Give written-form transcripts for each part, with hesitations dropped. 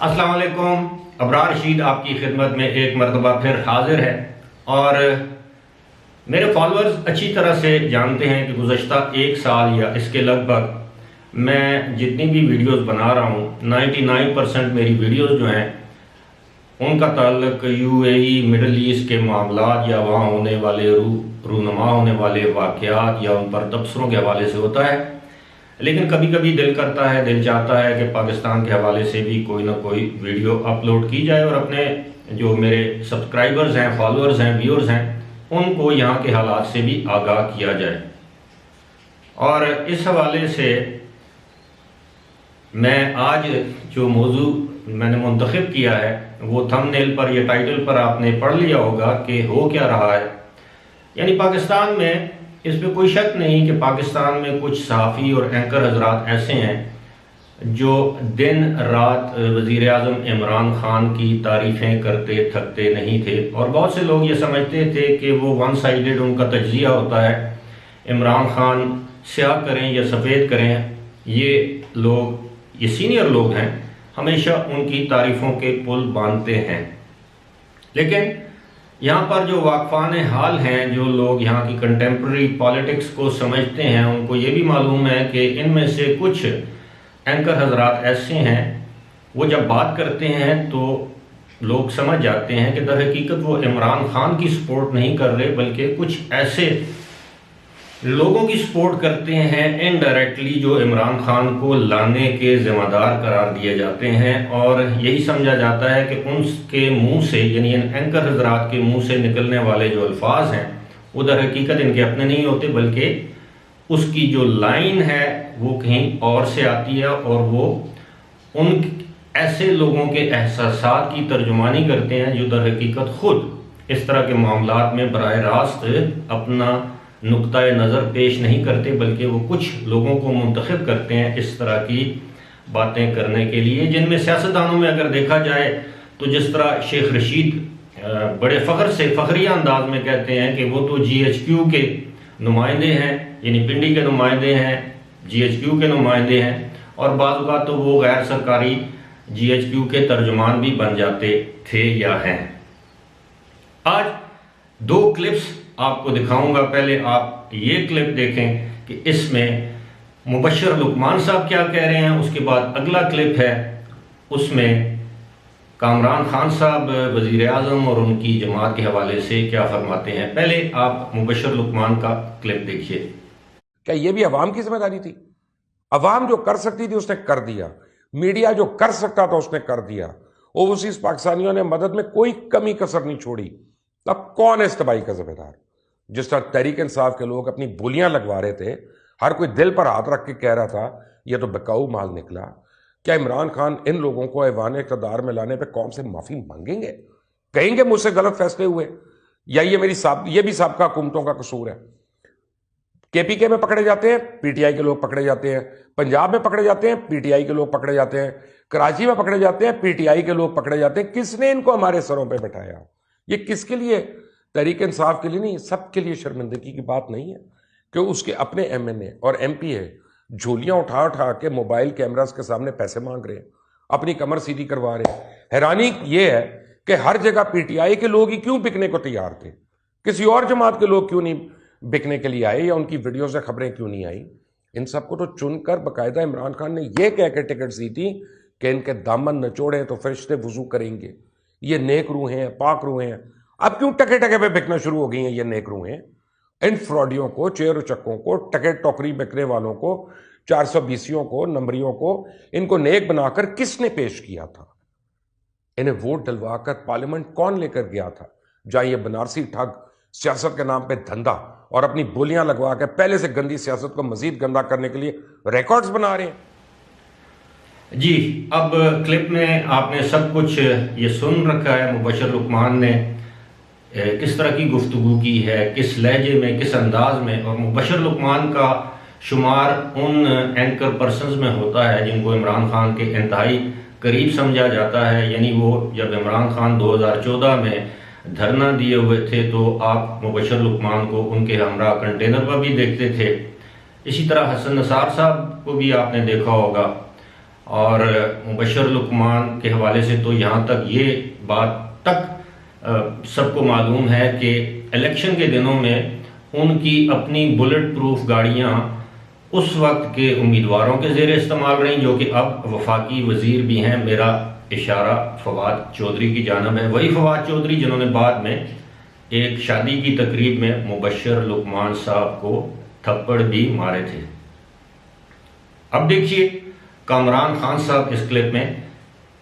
السلام علیکم. ابرار رشید آپ کی خدمت میں ایک مرتبہ پھر حاضر ہے، اور میرے فالورز اچھی طرح سے جانتے ہیں کہ گزشتہ ایک سال یا اس کے لگ بھگ میں جتنی بھی ویڈیوز بنا رہا ہوں 99% میری ویڈیوز جو ہیں ان کا تعلق UAE مڈل ایسٹ کے معاملات یا وہاں ہونے والے رونما ہونے والے واقعات یا ان پر تبصروں کے حوالے سے ہوتا ہے. لیکن کبھی کبھی دل کرتا ہے، دل چاہتا ہے کہ پاکستان کے حوالے سے بھی کوئی نہ کوئی ویڈیو اپلوڈ کی جائے اور اپنے جو میرے سبسکرائبرز ہیں، فالورز ہیں، ویورز ہیں، ان کو یہاں کے حالات سے بھی آگاہ کیا جائے. اور اس حوالے سے میں آج جو موضوع میں نے منتخب کیا ہے وہ تھم نیل پر یا ٹائٹل پر آپ نے پڑھ لیا ہوگا کہ ہو کیا رہا ہے. یعنی پاکستان میں اس پہ کوئی شک نہیں کہ پاکستان میں کچھ صحافی اور اینکر حضرات ایسے ہیں جو دن رات وزیر اعظم عمران خان کی تعریفیں کرتے تھکتے نہیں تھے، اور بہت سے لوگ یہ سمجھتے تھے کہ وہ ون سائیڈڈ ان کا تجزیہ ہوتا ہے، عمران خان سیاہ کریں یا سفید کریں. یہ سینئر لوگ ہیں، ہمیشہ ان کی تعریفوں کے پل باندھتے ہیں. لیکن یہاں پر جو واقفان حال ہیں، جو لوگ یہاں کی کنٹمپرری پالیٹکس کو سمجھتے ہیں، ان کو یہ بھی معلوم ہے کہ ان میں سے کچھ اینکر حضرات ایسے ہیں وہ جب بات کرتے ہیں تو لوگ سمجھ جاتے ہیں کہ در حقیقت وہ عمران خان کی سپورٹ نہیں کر رہے بلکہ کچھ ایسے لوگوں کی سپورٹ کرتے ہیں انڈائریکٹلی جو عمران خان کو لانے کے ذمہ دار قرار دیے جاتے ہیں. اور یہی سمجھا جاتا ہے کہ ان کے منہ سے، یعنی ان اینکر حضرات کے منہ سے نکلنے والے جو الفاظ ہیں وہ در حقیقت ان کے اپنے نہیں ہوتے بلکہ اس کی جو لائن ہے وہ کہیں اور سے آتی ہے، اور وہ ان ایسے لوگوں کے احساسات کی ترجمانی کرتے ہیں جو در حقیقت خود اس طرح کے معاملات میں براہ راست اپنا نقطۂ نظر پیش نہیں کرتے بلکہ وہ کچھ لوگوں کو منتخب کرتے ہیں اس طرح کی باتیں کرنے کے لیے، جن میں سیاستدانوں میں اگر دیکھا جائے تو جس طرح شیخ رشید بڑے فخر سے فخریہ انداز میں کہتے ہیں کہ وہ تو GHQ کے نمائندے ہیں، یعنی پنڈی کے نمائندے ہیں، GHQ کے نمائندے ہیں، اور بعض اوقات تو وہ غیر سرکاری GHQ کے ترجمان بھی بن جاتے تھے یا ہیں. آج 2 کلپس آپ کو دکھاؤں گا. پہلے آپ یہ کلپ دیکھیں کہ اس میں مبشر لقمان صاحب کیا کہہ رہے ہیں، اس کے بعد اگلا کلپ ہے اس میں کامران خان صاحب وزیر اعظم اور ان کی جماعت کے حوالے سے کیا فرماتے ہیں. پہلے آپ مبشر لقمان کا کلپ دیکھیے. کیا یہ بھی عوام کی ذمہ داری تھی؟ عوام جو کر سکتی تھی اس نے کر دیا، میڈیا جو کر سکتا تھا اس نے کر دیا، اوورسیز پاکستانیوں نے مدد میں کوئی کمی کسر نہیں چھوڑی. اب کون ہے اس تباہی کا ذمہ دار؟ جس طرح تحریک انصاف کے لوگ اپنی بولیاں لگوا رہے تھے، ہر کوئی دل پر ہاتھ رکھ کے کہہ رہا تھا یہ تو بکاؤ مال نکلا. کیا عمران خان ان لوگوں کو ایوان اقتدار میں لانے پہ قوم سے معافی مانگیں گے؟ کہیں گے مجھ سے غلط فیصلے ہوئے، یا یہ بھی سابقہ حکومتوں کا قصور ہے؟ KPK میں پکڑے جاتے ہیں، PTI کے لوگ پکڑے جاتے ہیں، پنجاب میں پکڑے جاتے ہیں، PTI کے لوگ پکڑے جاتے ہیں، کراچی میں پکڑے جاتے ہیں، PTI کے لوگ پکڑے جاتے ہیں. کس نے ان کو ہمارے سروں پہ بٹھایا؟ یہ کس کے لیے؟ تحریک انصاف کے لیے نہیں، سب کے لیے شرمندگی کی بات نہیں ہے کہ اس کے اپنے MNA اور MP ہے جھولیاں اٹھا اٹھا کے موبائل کیمراز کے سامنے پیسے مانگ رہے ہیں، اپنی کمر سیدھی کروا رہے ہیں. حیرانی یہ ہے کہ ہر جگہ PTI کے لوگ ہی کیوں بکنے کو تیار تھے، کسی اور جماعت کے لوگ کیوں نہیں بکنے کے لیے آئے، یا ان کی ویڈیو سے خبریں کیوں نہیں آئی؟ ان سب کو تو چن کر باقاعدہ عمران خان نے یہ کہہ کے ٹکٹ دی تھی کہ ان کے دامن نچوڑے تو فرشتے وضو کریں گے، یہ نیک روح ہیں، پاک روح ہیں. اب کیوں ٹکے ٹکے پہ بکنا شروع ہو گئی ہیں یہ نیک روحیں؟ ان فراڈیوں کو، چیر و چکوں کو، ٹکے ٹوکری بکنے والوں کو، 420 کو، نمبریوں کو، ان کو نیک بنا کر کس نے پیش کیا تھا؟ انہیں ووٹ ڈلوا کر پارلیمنٹ کون لے کر گیا تھا؟ جہاں یہ بنارسی ٹھگ سیاست کے نام پہ دھندا اور اپنی بولیاں لگوا کے پہلے سے گندی سیاست کو مزید گندا کرنے کے لیے ریکارڈز بنا رہے ہیں. جی، اب کلپ میں آپ نے سب کچھ یہ سن رکھا ہے. مبشر لقمان نے کس طرح کی گفتگو کی ہے، کس لہجے میں، کس انداز میں. اور مبشر لقمان کا شمار ان اینکر پرسنز میں ہوتا ہے جن کو عمران خان کے انتہائی قریب سمجھا جاتا ہے. یعنی وہ جب عمران خان 2014 میں دھرنا دیے ہوئے تھے تو آپ مبشر لقمان کو ان کے ہمراہ کنٹینر پر بھی دیکھتے تھے. اسی طرح حسن نثار صاحب کو بھی آپ نے دیکھا ہوگا. اور مبشر لقمان کے حوالے سے تو یہاں تک یہ بات تک سب کو معلوم ہے کہ الیکشن کے دنوں میں ان کی اپنی بلٹ پروف گاڑیاں اس وقت کے امیدواروں کے زیر استعمال رہیں، جو کہ اب وفاقی وزیر بھی ہیں۔ میرا اشارہ فواد چودھری کی جانب ہے، وہی فواد چودھری جنہوں نے بعد میں ایک شادی کی تقریب میں مبشر لقمان صاحب کو تھپڑ بھی مارے تھے۔ اب دیکھیے کامران خان صاحب اس کلپ میں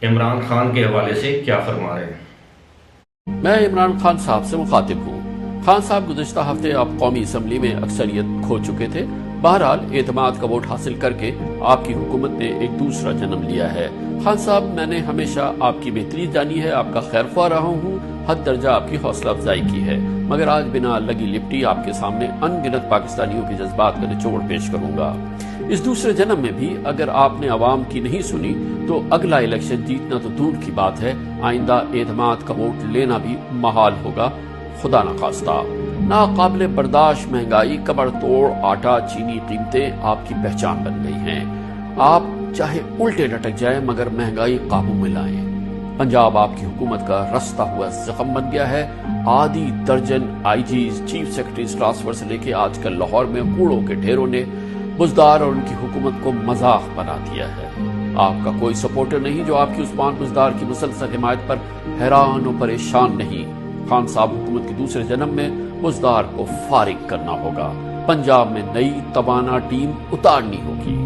عمران خان کے حوالے سے کیا فرما رہے ہیں۔ میں عمران خان صاحب سے مخاطب ہوں۔ خان صاحب گزشتہ ہفتے آپ قومی اسمبلی میں اکثریت کھو چکے تھے۔ بہرحال اعتماد کا ووٹ حاصل کر کے آپ کی حکومت نے ایک دوسرا جنم لیا ہے۔ خان صاحب، میں نے ہمیشہ آپ کی بہتری جانی ہے، آپ کا خیر خواہ رہا ہوں، حد درجہ آپ کی حوصلہ افزائی کی ہے، مگر آج بنا لگی لپٹی آپ کے سامنے ان گنت پاکستانیوں کے جذبات کا نچوڑ پیش کروں گا۔ اس دوسرے جنم میں بھی اگر آپ نے عوام کی نہیں سنی تو اگلا الیکشن جیتنا تو دور کی بات ہے، آئندہ اعتماد کا ووٹ لینا بھی محال ہوگا، خدا نخواستہ۔ ناقابل برداشت مہنگائی، کمر توڑ آٹا چینی قیمتیں آپ کی پہچان بن گئی ہیں۔ آپ چاہے الٹے لٹک جائیں مگر مہنگائی قابو میں لائیں۔ پنجاب آپ کی حکومت کا رستہ ہوا زخم بن گیا ہے۔ آدھی درجن آئی جیز، چیف سیکرٹریز ٹرانسفر سے لے کے آج کل لاہور میں کوڑوں کے ڈھیروں نے بزدار اور ان کی حکومت کو مذاق بنا دیا ہے۔ آپ کا کوئی سپورٹر نہیں جو آپ کی عثمان بزدار کی مسلسل حمایت پر حیران و پریشان نہیں۔ خان صاحب، حکومت کے دوسرے جنم میں بزدار کو فارغ کرنا ہوگا، پنجاب میں نئی توانا ٹیم اتارنی ہوگی۔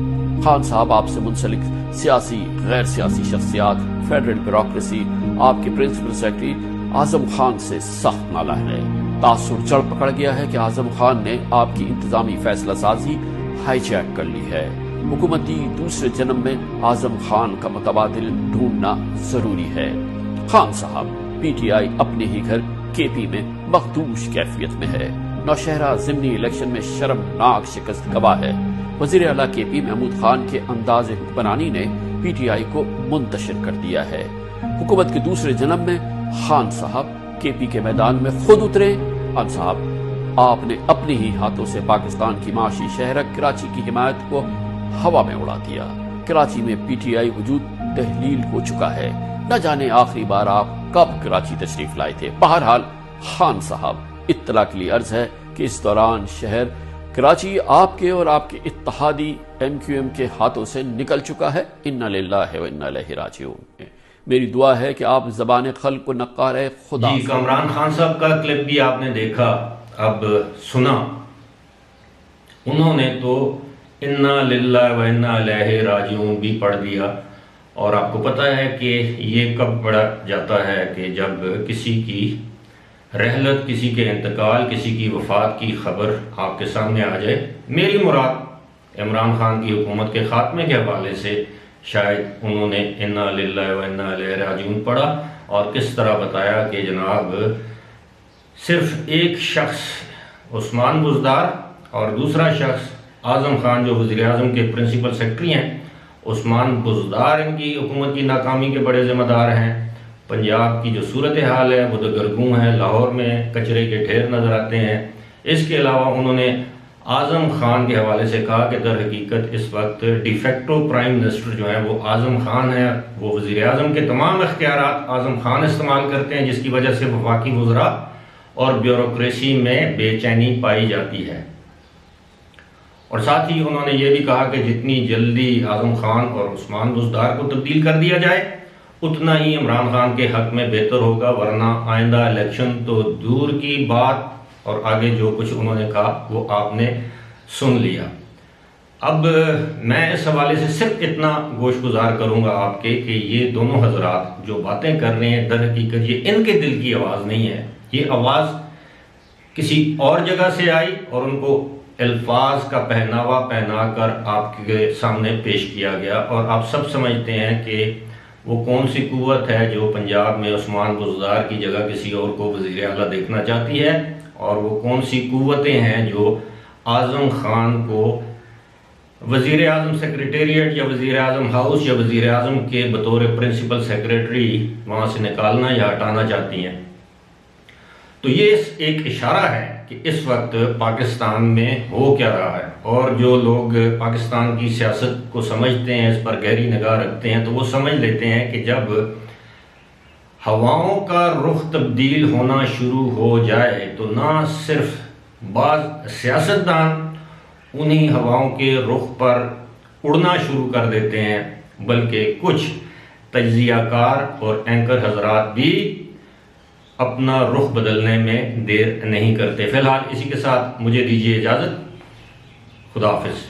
خان صاحب، آپ سے منسلک سیاسی غیر سیاسی شخصیات، فیڈرل بیوروکریسی آپ کے پرنسپل سیکرٹری اعظم خان سے سخت نالاں ہے۔ تاثر جڑ پکڑ گیا ہے کہ اعظم خان نے آپ کی انتظامی فیصلہ سازی ہائی جیک کر لی ہے۔ حکومتی دوسرے جنم میں اعظم خان کا متبادل ڈھونڈنا ضروری ہے۔ خان صاحب، پی ٹی آئی اپنے ہی گھر کے پی میں مخدوش کیفیت میں ہے۔ نوشہرہ ضمنی الیکشن میں شرمناک شکست گواہ ہے۔ وزیر اعلیٰ کے پی محمود خان کے انداز حکمرانی نے پی ٹی آئی کو منتشر کر دیا ہے۔ حکومت کے دوسرے جنم میں خان صاحب کے پی کے میدان میں خود اترے۔ خان صاحب، آپ نے اپنے ہی ہاتھوں سے پاکستان کی معاشی شہرک کراچی کی حمایت کو ہوا میں اڑا دیا۔ کراچی میں پی ٹی آئی وجود تحلیل ہو چکا ہے۔ نہ جانے آخری بار آپ کب کراچی تشریف لائے تھے۔ بہرحال خان صاحب، اطلاع کے لیے عرض ہے کہ اس دوران شہر کراچی آپ کے اور آپ کے اتحادی ایم کیو ایم کے ہاتھوں سے نکل چکا ہے۔ انا للہ و انا الیہ راجعون۔ میری دعا ہے کہ آپ زبان خلق کو نقار خدا۔ جی، کامران خان صاحب کا کلپ بھی آپ نے دیکھا، اب سنا۔ انہوں نے تو انا للہ و انا الیہ راجعون بھی پڑھ دیا، اور آپ کو پتہ ہے کہ یہ کب پڑھا جاتا ہے کہ جب کسی کی رحلت، کسی کے انتقال، کسی کی وفات کی خبر آپ کے سامنے آ جائے۔ میری مراد عمران خان کی حکومت کے خاتمے کے حوالے سے شاید انہوں نے انا للہ و انا الیہ راجعون پڑھا، اور کس طرح بتایا کہ جناب صرف ایک شخص عثمان بزدار اور دوسرا شخص اعظم خان جو وزیر اعظم کے پرنسپل سیکرٹری ہیں، عثمان بزدار ان کی حکومت کی ناکامی کے بڑے ذمہ دار ہیں۔ پنجاب کی جو صورتحال ہے وہ دگرگوں ہے، لاہور میں کچرے کے ڈھیر نظر آتے ہیں۔ اس کے علاوہ انہوں نے اعظم خان کے حوالے سے کہا کہ در حقیقت اس وقت ڈی فیکٹو پرائم منسٹر جو ہیں وہ اعظم خان ہے، وہ وزیر اعظم کے تمام اختیارات اعظم خان استعمال کرتے ہیں، جس کی وجہ سے وفاقی وزراء اور بیوروکریسی میں بے چینی پائی جاتی ہے۔ اور ساتھ ہی انہوں نے یہ بھی کہا کہ جتنی جلدی اعظم خان اور عثمان بزدار کو تبدیل کر دیا جائے اتنا ہی عمران خان کے حق میں بہتر ہوگا، ورنہ آئندہ الیکشن تو دور کی بات۔ اور آگے جو کچھ انہوں نے کہا وہ آپ نے سن لیا۔ اب میں اس حوالے سے صرف اتنا گوش گزار کروں گا آپ کے کہ یہ دونوں حضرات جو باتیں کر رہے ہیں در حقیقت یہ ان کے دل کی آواز نہیں ہے، یہ آواز کسی اور جگہ سے آئی اور ان کو الفاظ کا پہناوا پہنا کر آپ کے سامنے پیش کیا گیا، اور آپ سب سمجھتے ہیں کہ وہ کون سی قوت ہے جو پنجاب میں عثمان بزدار کی جگہ کسی اور کو وزیر اعلیٰ دیکھنا چاہتی ہے، اور وہ کون سی قوتیں ہیں جو اعظم خان کو وزیر اعظم سیکریٹریٹ یا وزیر اعظم ہاؤس یا وزیر اعظم کے بطور پرنسپل سیکریٹری وہاں سے نکالنا یا ہٹانا چاہتی ہیں۔ تو یہ ایک اشارہ ہے کہ اس وقت پاکستان میں ہو کیا رہا ہے، اور جو لوگ پاکستان کی سیاست کو سمجھتے ہیں، اس پر گہری نگاہ رکھتے ہیں، تو وہ سمجھ لیتے ہیں کہ جب ہواؤں کا رخ تبدیل ہونا شروع ہو جائے تو نہ صرف بعض سیاستدان انہی ہواؤں کے رخ پر اڑنا شروع کر دیتے ہیں، بلکہ کچھ تجزیہ کار اور اینکر حضرات بھی اپنا رخ بدلنے میں دیر نہیں کرتے۔ فی الحال اسی کے ساتھ مجھے دیجیے اجازت، خدا حافظ۔